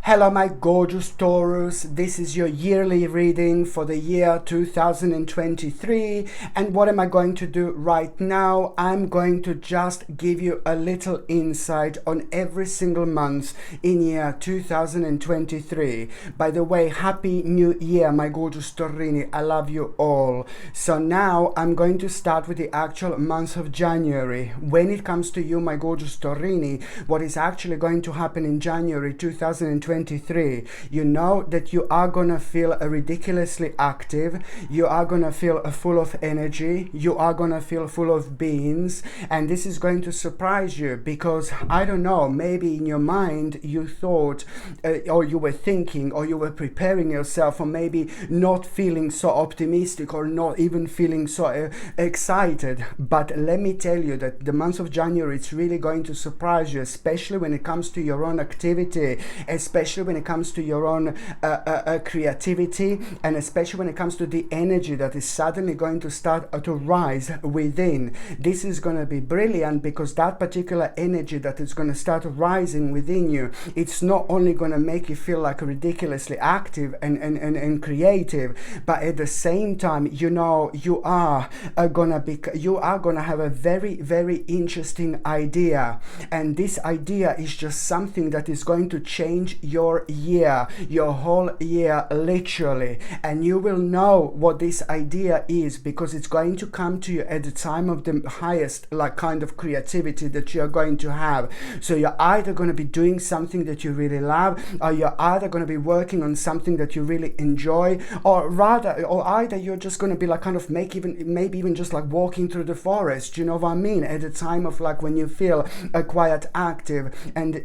Hello my gorgeous Taurus, this is your yearly reading for the year 2023, and what am I going to do right now? I'm going to just give you a little insight on every single month in year 2023. By the way, happy new year my gorgeous Taurini, I love you all. So now I'm going to start with the actual month of January. When it comes to you my gorgeous Taurini, what is actually going to happen in January 2023, you know that you are gonna feel ridiculously active, you are gonna feel full of energy, you are gonna feel full of beans, and this is going to surprise you because I don't know, maybe in your mind you thought or you were thinking or you were preparing yourself for maybe not feeling so optimistic or not even feeling so excited, but let me tell you that the month of January it's really going to surprise you, especially when it comes to your own activity, especially when it comes to your own creativity, and especially when it comes to the energy that is suddenly going to start to rise within. This is going to be brilliant because that particular energy that is going to start rising within you, it's not only going to make you feel like ridiculously active and creative, but at the same time, you know, you are going to have a very interesting idea, and this idea is just something that is going to change your year, your whole year, literally, and you will know what this idea is because it's going to come to you at the time of the highest kind of creativity that you're going to have. So you're either going to be doing something that you really love, or you're either going to be working on something that you really enjoy, or either you're just going to be maybe even just like walking through the forest, you know what I mean, at the time of when you feel quite active and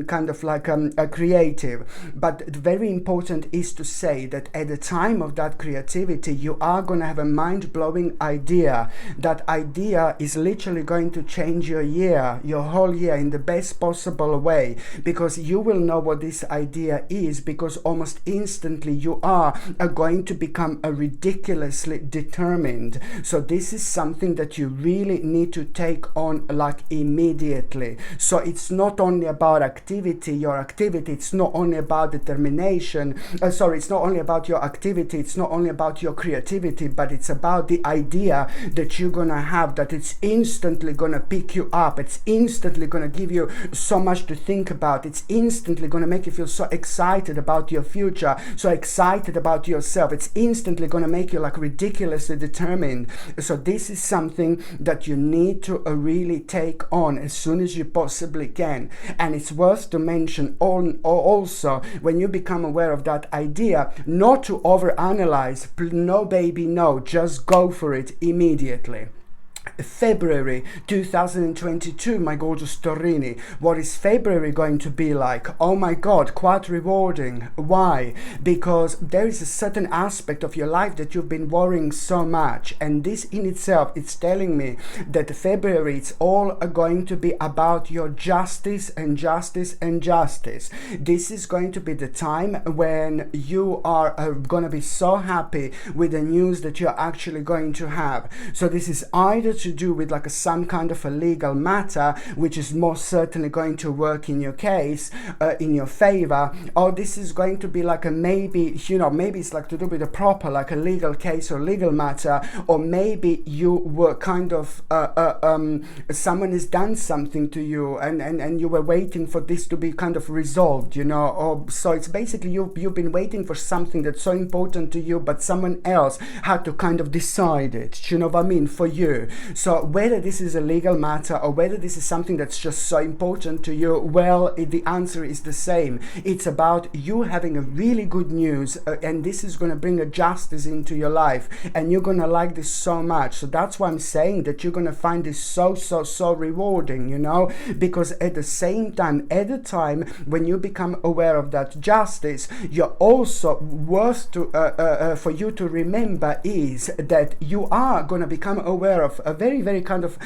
kind of creative. But very important is to say that at the time of that creativity you are going to have a mind-blowing idea. That idea is literally going to change your year, your whole year, in the best possible way, because you will know what this idea is because almost instantly you are going to become ridiculously determined. So this is something that you really need to take on immediately. So it's not only about your activity, it's not only about determination, it's not only about your activity, it's not only about your creativity, but it's about the idea that you're gonna have, that it's instantly gonna pick you up, it's instantly gonna give you so much to think about, it's instantly gonna make you feel so excited about your future, so excited about yourself, it's instantly gonna make you ridiculously determined. So this is something that you need to really take on as soon as you possibly can. And it's worth to mention also, when you become aware of that idea, not to overanalyze. No baby, no, just go for it immediately. February 2022, my gorgeous Taurini. What is February going to be like? Oh my god, quite rewarding. Why? Because there is a certain aspect of your life that you've been worrying so much, and this in itself, it's telling me that February, it's all going to be about your justice and justice and justice. This is going to be the time when you are going to be so happy with the news that you're actually going to have. So this is either to do with some kind of a legal matter, which is most certainly going to work in your case, in your favor, or this is going to be maybe it's to do with a proper a legal case or legal matter, or maybe you were kind of someone has done something to you and you were waiting for this to be kind of resolved, or so it's basically you've been waiting for something that's so important to you, but someone else had to kind of decide it, you know what I mean, for you. So whether this is a legal matter or whether this is something that's just so important to you, well, the answer is the same. It's about you having a really good news, and this is going to bring a justice into your life, and you're going to like this so much. So that's why I'm saying that you're going to find this so rewarding, because at the same time, at the time when you become aware of that justice, you're also worth to for you to remember is that you are going to become aware of a very very, very kind of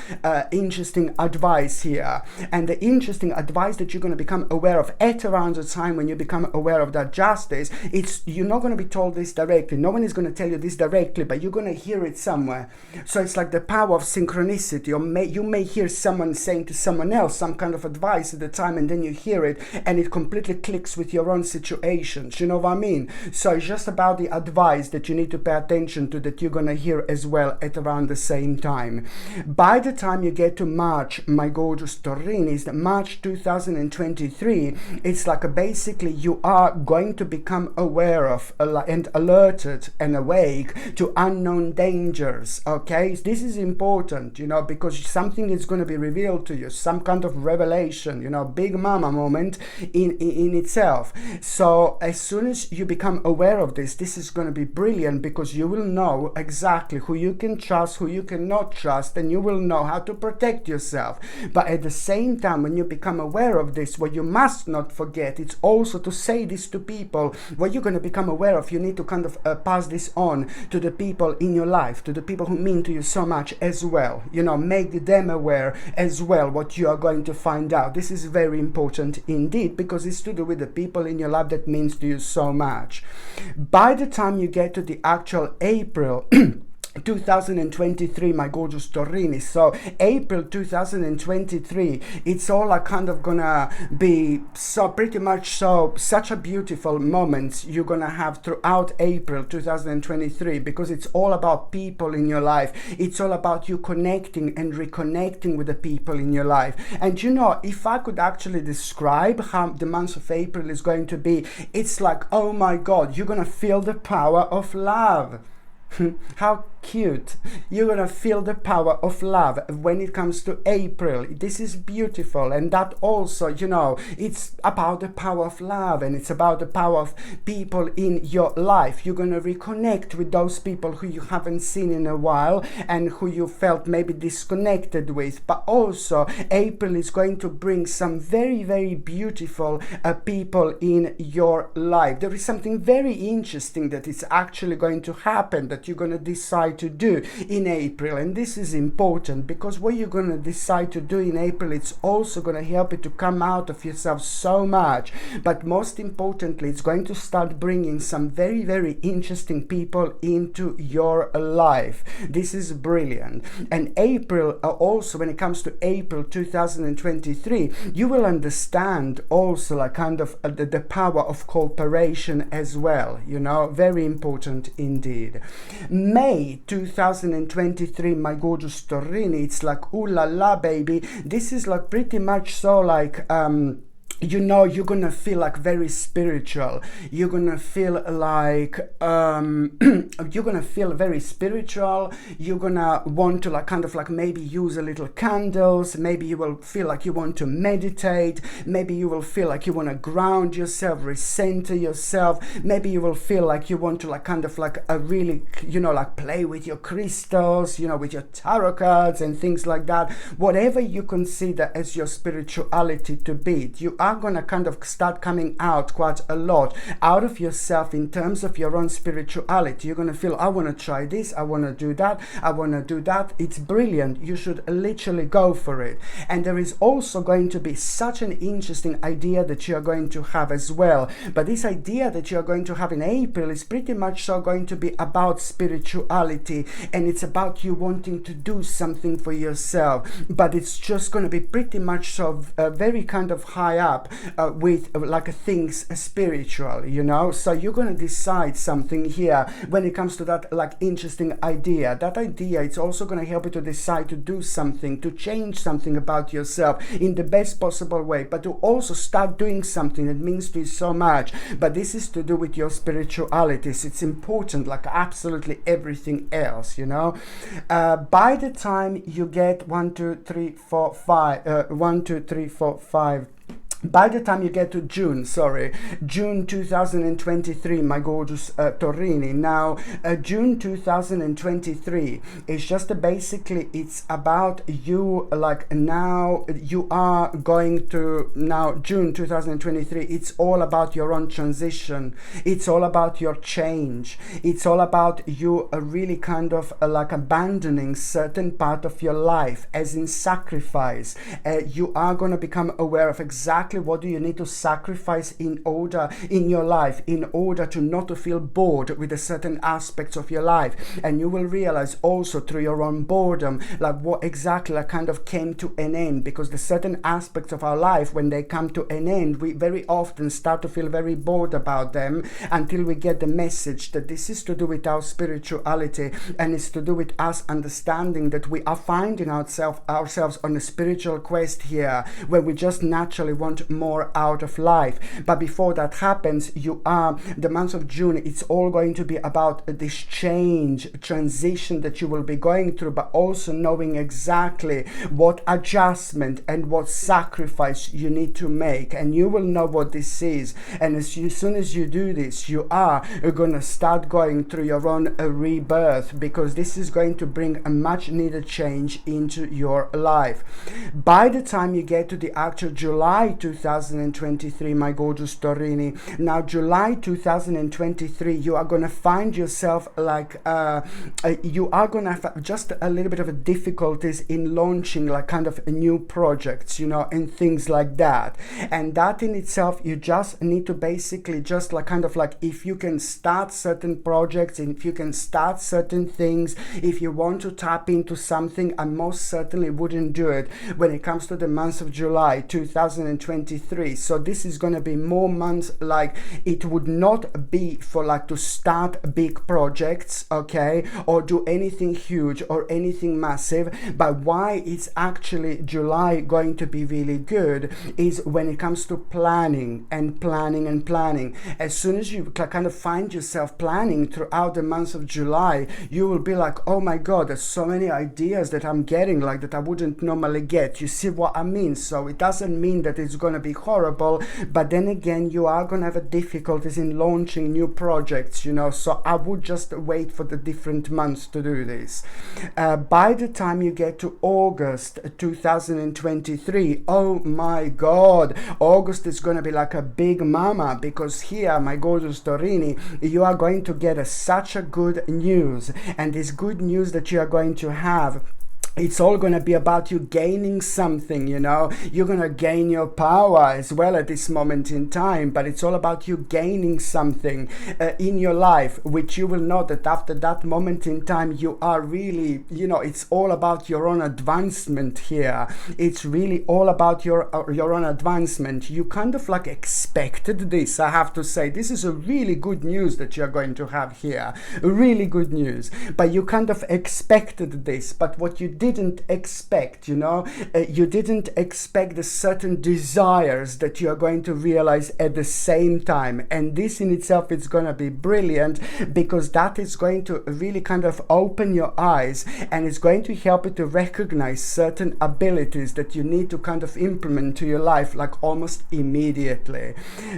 interesting advice here. And the interesting advice that you're going to become aware of at around the time when you become aware of that justice, it's, you're not going to be told this directly. No one is going to tell you this directly, but you're going to hear it somewhere. So it's like the power of synchronicity. Or you may hear someone saying to someone else some kind of advice at the time, and then you hear it and it completely clicks with your own situations. You know what I mean? So it's just about the advice that you need to pay attention to, that you're going to hear as well at around the same time. By the time you get to March, my gorgeous Taurinis, March 2023, it's like basically you are going to become aware of and alerted and awake to unknown dangers. Okay, this is important, you know, because something is going to be revealed to you, some kind of revelation, you know, big mama moment in itself. So as soon as you become aware of this is going to be brilliant, because you will know exactly who you can trust, who you cannot trust, and you will know how to protect yourself. But at the same time, when you become aware of this, what you must not forget, it's also to say this to people. What you're going to become aware of, you need to kind of pass this on to the people in your life, to the people who mean to you so much as well. You know, make them aware as well what you are going to find out. This is very important indeed, because it's to do with the people in your life that means to you so much. By the time you get to the actual April 2023, my gorgeous Taurini, so April 2023, it's all like kind of gonna be so pretty much so such a beautiful moment you're gonna have throughout April 2023, because it's all about people in your life. It's all about you connecting and reconnecting with the people in your life. And you know, if I could actually describe how the month of April is going to be, it's like, oh my God, you're gonna feel the power of love. How cute. You're gonna feel the power of love when it comes to April. This is beautiful. And that also, you know, it's about the power of love, and it's about the power of people in your life. You're gonna reconnect with those people who you haven't seen in a while and who you felt maybe disconnected with. But also April is going to bring some very, very beautiful people in your life. There is something very interesting that is actually going to happen, that you're going to decide to do in April. And this is important, because what you're going to decide to do in April, it's also going to help you to come out of yourself so much. But most importantly, it's going to start bringing some very, very interesting people into your life. This is brilliant. And April also, when it comes to April 2023, you will understand also like kind of the power of cooperation as well. You know, very important indeed. May 2023, my gorgeous Taurini, it's like, ooh la la, baby. This is like pretty much so like, you know, you're gonna feel like very spiritual. You're gonna feel like you're gonna feel very spiritual. You're gonna want to like kind of like maybe use a little candles. Maybe you will feel like you want to meditate. Maybe you will feel like you want to ground yourself, recenter yourself. Maybe you will feel like you want to like kind of like a really, you know, like play with your crystals, you know, with your tarot cards and things like that. Whatever you consider as your spirituality to be, you are going to kind of start coming out quite a lot out of yourself in terms of your own spirituality. You're going to feel, I want to try this, I want to do that, I want to do that. It's brilliant. You should literally go for it. And there is also going to be such an interesting idea that you're going to have as well. But this idea that you're going to have in April is pretty much so going to be about spirituality, and it's about you wanting to do something for yourself. But it's just going to be pretty much so very kind of high up with like things spiritual, you know. So you're going to decide something here when it comes to that like interesting idea. That idea, it's also going to help you to decide to do something, to change something about yourself in the best possible way, but to also start doing something that means to you so much. But this is to do with your spirituality. So it's important like absolutely everything else, you know. By the time you get 1, 2, 3, 4, 5 By the time you get to June 2023, my gorgeous Torini. Now, June 2023 is just basically, it's about you, like now you are going to, now June 2023, it's all about your own transition. It's all about your change. It's all about you really kind of like abandoning certain part of your life, as in sacrifice. You are going to become aware of exactly what do you need to sacrifice in your life in order to not to feel bored with the certain aspects of your life. And you will realize also through your own boredom, like what exactly like kind of came to an end, because the certain aspects of our life, when they come to an end, we very often start to feel very bored about them, until we get the message that this is to do with our spirituality, and it's to do with us understanding that we are finding ourselves on a spiritual quest here, where we just naturally want more out of life. But before that happens, the month of June, it's all going to be about this transition that you will be going through, but also knowing exactly what adjustment and what sacrifice you need to make. And you will know what this is, and as soon as you do this, you are going to start going through your own rebirth, because this is going to bring a much needed change into your life. By the time you get to the actual July 2023, my gorgeous Torini, now July 2023, you are going to find yourself like you are going to have just a little bit of a difficulties in launching like kind of new projects, you know, and things like that. And that in itself, you just need to basically just like kind of like, if you can start certain projects, and if you can start certain things, if you want to tap into something, I most certainly wouldn't do it when it comes to the month of July 2023. So this is going to be more months like it would not be for like to start big projects, okay, or do anything huge or anything massive. But why it's actually July going to be really good is when it comes to planning and planning and planning. As soon as you kind of find yourself planning throughout the month of July, you will be like, oh my god, there's so many ideas that I'm getting like that I wouldn't normally get. You see what I mean? So it doesn't mean that it's going to be horrible, but then again, you are going to have difficulties in launching new projects, you know. So I would just wait for the different months to do this. By the time you get to August 2023, oh my god, August is going to be like a big mama, because here, my gorgeous Torini, you are going to get such a good news. And this good news that you are going to have, it's all going to be about you gaining something, you know. You're going to gain your power as well at this moment in time, but it's all about you gaining something in your life, which you will know that after that moment in time, you are really, you know, it's all about your own advancement here. It's really all about your own advancement. You kind of like expected this, I have to say. This is a really good news that you're going to have here. Really good news. But you kind of expected this, but what you didn't expect, you know, you didn't expect the certain desires that you are going to realize at the same time. And this in itself is going to be brilliant, because that is going to really kind of open your eyes, and it's going to help you to recognize certain abilities that you need to kind of implement to your life like almost immediately.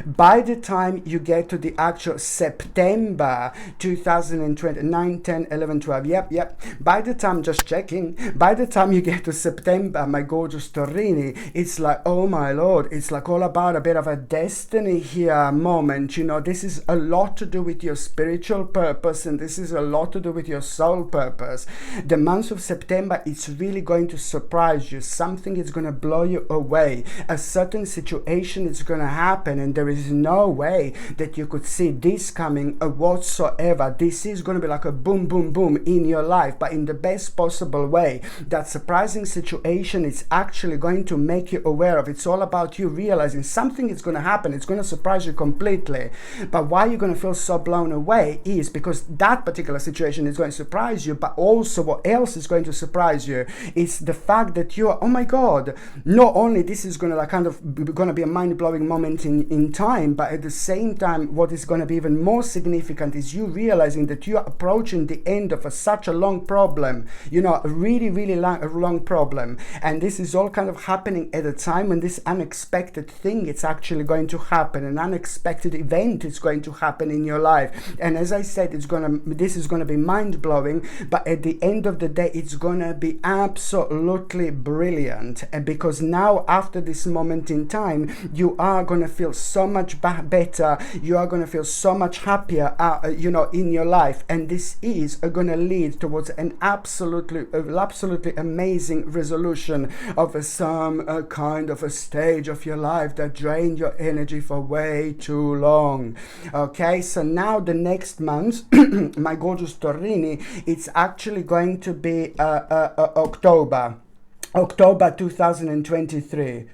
By the time you get to the actual September 2020, 9, 10, 11, 12, yep, by the time, just checking, by the time you get to September, my gorgeous Torini, it's like, oh my lord, it's like all about a bit of a destiny here moment, you know. This is a lot to do with your spiritual purpose, and this is a lot to do with your soul purpose. The month of September, it's really going to surprise you. Something is going to blow you away. A certain situation is going to happen, and there is no way that you could see this coming whatsoever. This is going to be like a boom, boom, boom in your life, but in the best possible way. That surprising situation is actually going to make you aware of. It's all about you realizing something is going to happen. It's going to surprise you completely. But why you're going to feel so blown away is because that particular situation is going to surprise you, but also what else is going to surprise you is the fact that you're, oh my god, not only this is going to like kind of going to be a mind-blowing moment in in time, but at the same time, what is going to be even more significant is you realizing that you are approaching the end of such a long problem, you know, a really, really long problem. And this is all kind of happening at a time when this unexpected thing, it's actually going to happen. An unexpected event is going to happen in your life. And as I said, this is going to be mind-blowing, but at the end of the day, it's going to be absolutely brilliant. And because now, after this moment in time, you are going to feel so much better. You are going to feel so much happier, you know, in your life. And this is going to lead towards an absolutely amazing resolution of some kind of a stage of your life that drained your energy for way too long. Okay, so now the next month, my gorgeous Torini, it's actually going to be October 2023.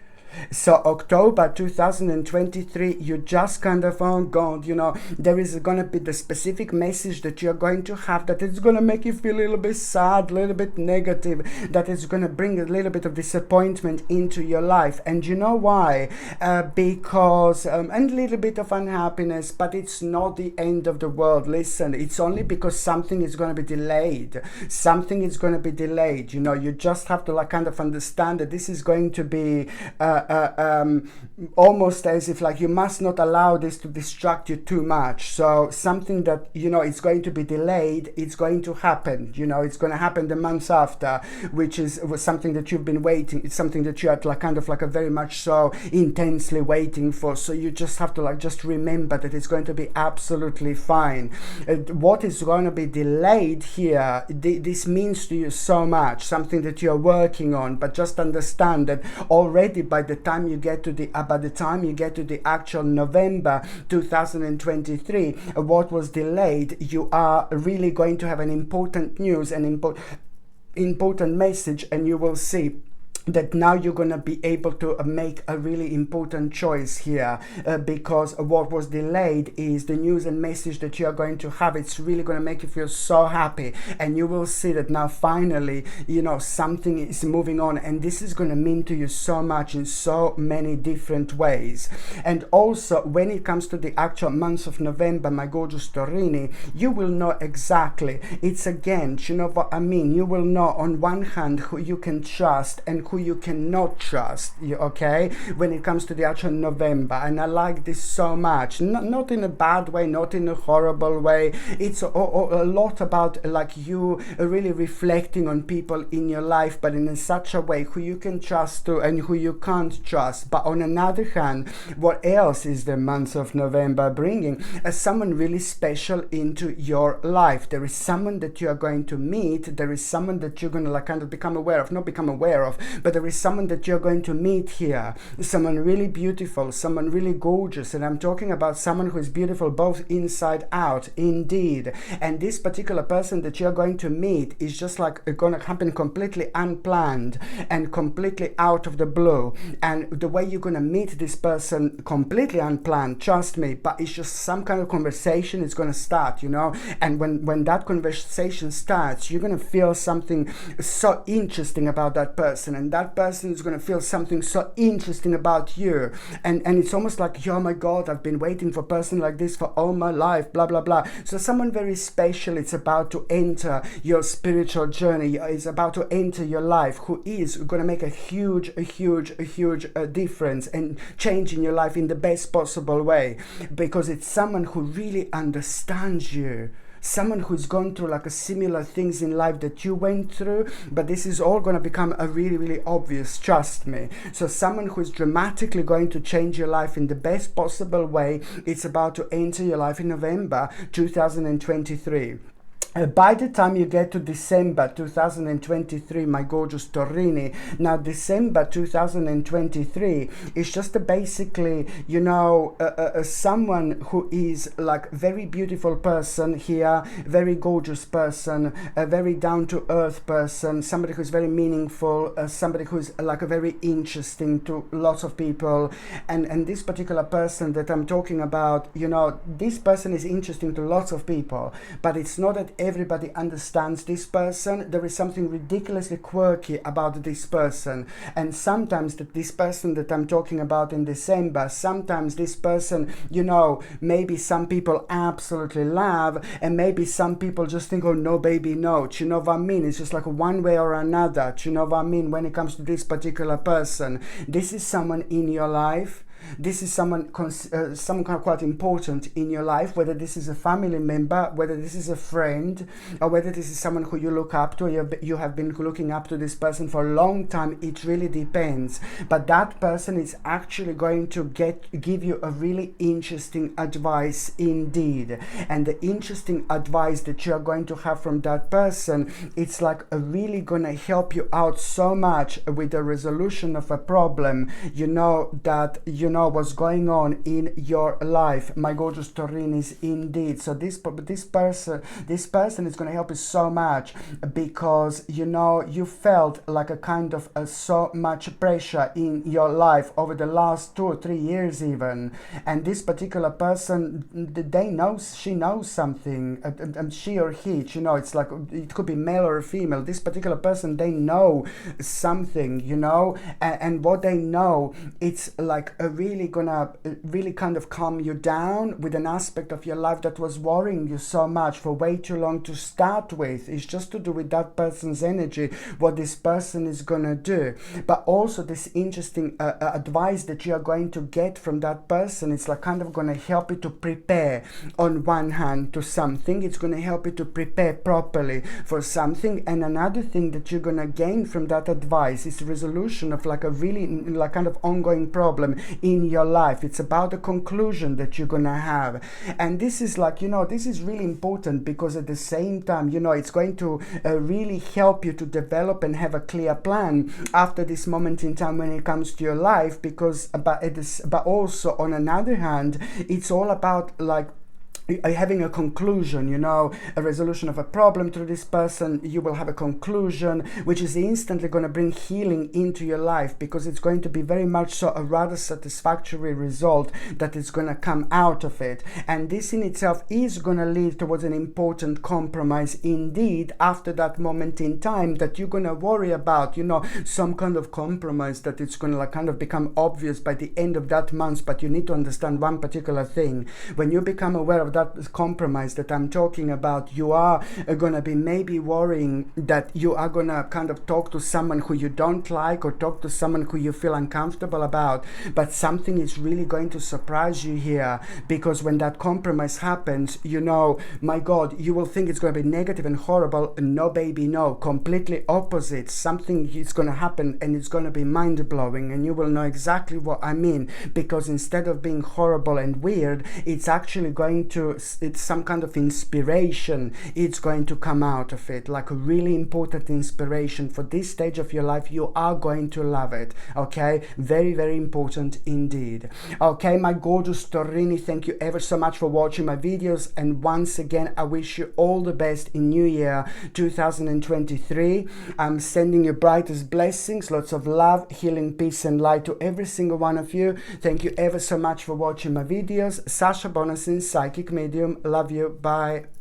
So October 2023, you just kind of, oh God, you know, there is going to be the specific message that you're going to have that is going to make you feel a little bit sad, a little bit negative, that is going to bring a little bit of disappointment into your life. And you know why? Because, and a little bit of unhappiness, but it's not the end of the world. Listen, it's only because something is going to be delayed. Something is going to be delayed. You know, you just have to like kind of understand that this is going to be almost as if like you must not allow this to distract you too much. So something that, you know, it's going to be delayed, it's going to happen, you know, it's going to happen the months after, which was something that you've been waiting, it's something that you had like kind of like a very much so intensely waiting for. So you just have to like just remember that it's going to be absolutely fine. What is going to be delayed here, this means to you so much, something that you're working on, but just understand that already by the time you get to the actual November 2023, what was delayed, you are really going to have an important news, an important message, and you will see that now you're going to be able to make a really important choice here, because what was delayed is the news and message that you are going to have. It's really going to make you feel so happy, and you will see that now finally, you know, something is moving on, and this is going to mean to you so much in so many different ways. And also when it comes to the actual month of November, my gorgeous Torini, you will know exactly, it's again, you know what I mean, you will know on one hand who you can trust and who you cannot trust, okay, when it comes to the actual November. And I like this so much, not in a bad way, not in a horrible way. It's a lot about like you really reflecting on people in your life, but in such a way who you can trust to and who you can't trust. But on another hand, what else is the month of November bringing? Someone really special into your life. There is someone that you are going to meet, there is someone that you're going to like kind of not become aware of, but there is someone that you're going to meet here, someone really beautiful, someone really gorgeous. And I'm talking about someone who is beautiful both inside out, indeed. And this particular person that you're going to meet is just like going to happen completely unplanned and completely out of the blue. And the way you're going to meet this person completely unplanned, trust me, but it's just some kind of conversation is going to start, you know. And when that conversation starts, you're going to feel something so interesting about that person, and that person is going to feel something so interesting about you. And it's almost like, oh my God, I've been waiting for a person like this for all my life, blah blah blah. So someone very special, it's about to enter your spiritual journey, is about to enter your life, who is going to make a huge difference and change in your life in the best possible way, because it's someone who really understands you, someone who's gone through like a similar things in life that you went through, but this is all going to become a really obvious, trust me. So someone who is dramatically going to change your life in the best possible way, it's about to enter your life in November 2023. By the time you get to December 2023, my gorgeous Torini, now December 2023 is just basically, you know, someone who is like very beautiful person here, very gorgeous person, a very down-to-earth person, somebody who's very meaningful, somebody who's like a very interesting to lots of people. And this particular person that I'm talking about, you know, this person is interesting to lots of people, but it's not that everybody understands this person. There is something ridiculously quirky about this person, and sometimes this person that I'm talking about in December, sometimes this person, you know, maybe some people absolutely love, and maybe some people just think, oh no baby no. Do you know what I mean? It's just like one way or another. Do you know what I mean? When it comes to this particular person, this is someone in your life. This is someone quite important in your life, whether this is a family member, whether this is a friend, or whether this is someone who you look up to, you have been looking up to this person for a long time. It really depends. But that person is actually going to give you a really interesting advice indeed. And the interesting advice that you are going to have from that person, it's like really going to help you out so much with the resolution of a problem, you know, that you know what's going on in your life, my gorgeous Taurinis, indeed. So this person is going to help you so much, because you know you felt like a kind of so much pressure in your life over the last 2 or 3 years even, and this particular person, she knows something, she or he, you know, it's like it could be male or female. This particular person, they know something, you know, and what they know, it's like really gonna really kind of calm you down with an aspect of your life that was worrying you so much for way too long to start with. It's just to do with that person's energy, what this person is gonna do. But also this interesting advice that you are going to get from that person, it's like kind of gonna help you to prepare on one hand to something. It's gonna help you to prepare properly for something. And another thing that you're gonna gain from that advice is the resolution of like a really like kind of ongoing problem in your life. It's about the conclusion that you're gonna have. And this is like, you know, this is really important, because at the same time, you know, it's going to really help you to develop and have a clear plan after this moment in time when it comes to your life. Because but also on another hand, it's all about like having a conclusion, you know, a resolution of a problem through this person. You will have a conclusion which is instantly going to bring healing into your life, because it's going to be very much so a rather satisfactory result that is going to come out of it. And this in itself is going to lead towards an important compromise indeed after that moment in time that you're going to worry about, you know, some kind of compromise that it's going to like kind of become obvious by the end of that month. But you need to understand one particular thing. When you become aware of that compromise that I'm talking about, you are going to be maybe worrying that you are going to kind of talk to someone who you don't like, or talk to someone who you feel uncomfortable about. But something is really going to surprise you here, because when that compromise happens, you know, my God, you will think it's going to be negative and horrible. No baby no, completely opposite. Something is going to happen and it's going to be mind-blowing, and you will know exactly what I mean, because instead of being horrible and weird, it's actually going to, it's some kind of inspiration. It's going to come out of it, like a really important inspiration for this stage of your life. You are going to love it. Okay, very, very important indeed. Okay, my gorgeous Taurini, thank you ever so much for watching my videos, and once again I wish you all the best in New Year 2023. I'm sending you brightest blessings, lots of love, healing, peace and light to every single one of you. Thank you ever so much for watching my videos. Sasha Bonasin, psychic medium. Love you. Bye.